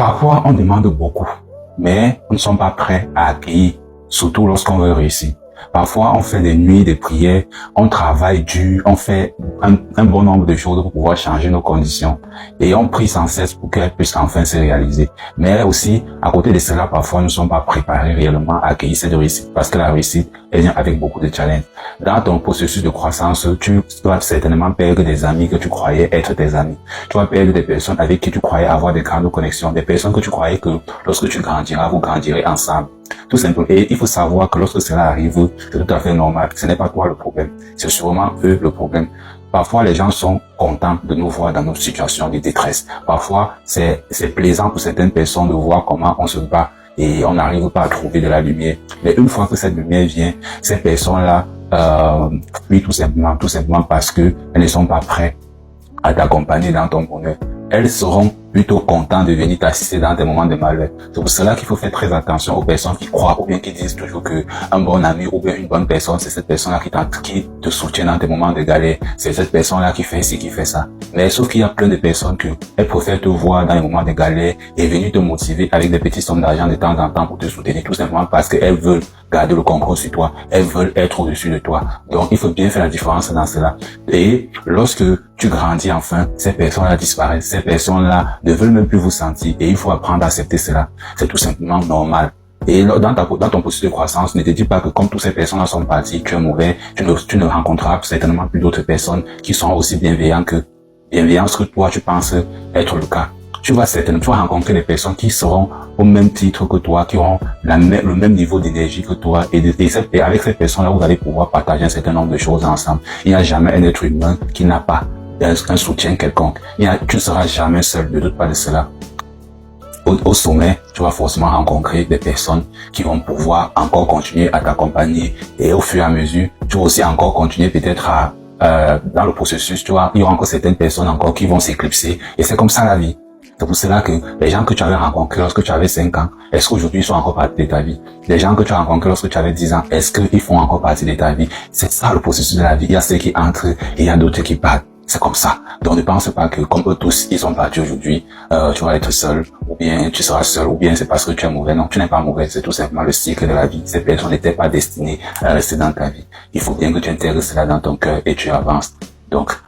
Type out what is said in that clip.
Parfois, on demande beaucoup, mais on ne sommes pas prêts à accueillir, surtout lorsqu'on veut réussir. Parfois, on fait des nuits de prière, on travaille dur, on fait un bon nombre de choses pour pouvoir changer nos conditions. Et on prie sans cesse pour qu'elles puissent enfin se réaliser. Mais aussi, à côté de cela, parfois, nous ne sommes pas préparés réellement à accueillir cette réussite, parce que la réussite, elle vient avec beaucoup de challenges. Dans ton processus de croissance, tu vas certainement perdre des amis que tu croyais être tes amis. Tu vas perdre des personnes avec qui tu croyais avoir des grandes connexions, des personnes que tu croyais que lorsque tu grandiras, vous grandirez ensemble. Tout simplement. Et il faut savoir que lorsque cela arrive, c'est tout à fait normal. Ce n'est pas toi le problème. C'est sûrement eux le problème. Parfois, les gens sont contents de nous voir dans nos situations de détresse. Parfois, c'est plaisant pour certaines personnes de voir comment on se bat et on n'arrive pas à trouver de la lumière. Mais une fois que cette lumière vient, ces personnes-là fuient tout simplement parce que elles ne sont pas prêtes à t'accompagner dans ton bonheur. Elles seront plutôt contentes de venir t'assister dans tes moments de malheur. C'est pour cela qu'il faut faire très attention aux personnes qui croient ou bien qui disent toujours que un bon ami ou bien une bonne personne, c'est cette personne-là qui te soutient dans tes moments de galère. C'est cette personne-là qui fait ci, qui fait ça. Mais sauf qu'il y a plein de personnes elles préfèrent te voir dans les moments de galère et venir te motiver avec des petites sommes d'argent de temps en temps pour te soutenir, tout simplement parce qu'elles veulent garder le contrôle sur toi. Elles veulent être au-dessus de toi. Donc, il faut bien faire la différence dans cela. Et lorsque tu grandis enfin, ces personnes-là disparaissent. Ces personnes-là ne veulent même plus vous sentir et il faut apprendre à accepter cela. C'est tout simplement normal. Et dans ton processus de croissance, ne te dis pas que comme toutes ces personnes-là sont parties, tu es mauvais, tu ne rencontreras certainement plus d'autres personnes qui sont aussi bienveillantes que toi tu penses être le cas. Tu vas rencontrer des personnes qui seront au même titre que toi, qui auront le même niveau d'énergie que toi, et avec ces personnes-là, vous allez pouvoir partager un certain nombre de choses ensemble. Il n'y a jamais un être humain qui n'a pas un soutien quelconque. Tu ne seras jamais seul, ne doute pas de cela. Au sommet, tu vas forcément rencontrer des personnes qui vont pouvoir encore continuer à t'accompagner, et au fur et à mesure, tu vas aussi encore continuer peut-être dans le processus, il y aura encore certaines personnes encore qui vont s'éclipser, et c'est comme ça la vie. C'est pour cela que les gens que tu avais rencontrés lorsque tu avais 5 ans, est-ce qu'aujourd'hui ils sont encore partie de ta vie? Les gens que tu as rencontrés lorsque tu avais 10 ans, est-ce qu'ils font encore partie de ta vie? C'est ça le processus de la vie. Il y a ceux qui entrent et il y a d'autres qui partent. C'est comme ça. Donc ne pense pas que comme eux tous, ils sont partis aujourd'hui, tu vas être seul, ou bien tu seras seul, ou bien c'est parce que tu es mauvais. Non, tu n'es pas mauvais, c'est tout simplement le cycle de la vie. Ces personnes n'étaient pas destinées à rester dans ta vie. Il faut bien que tu intègres cela dans ton cœur et tu avances. Donc,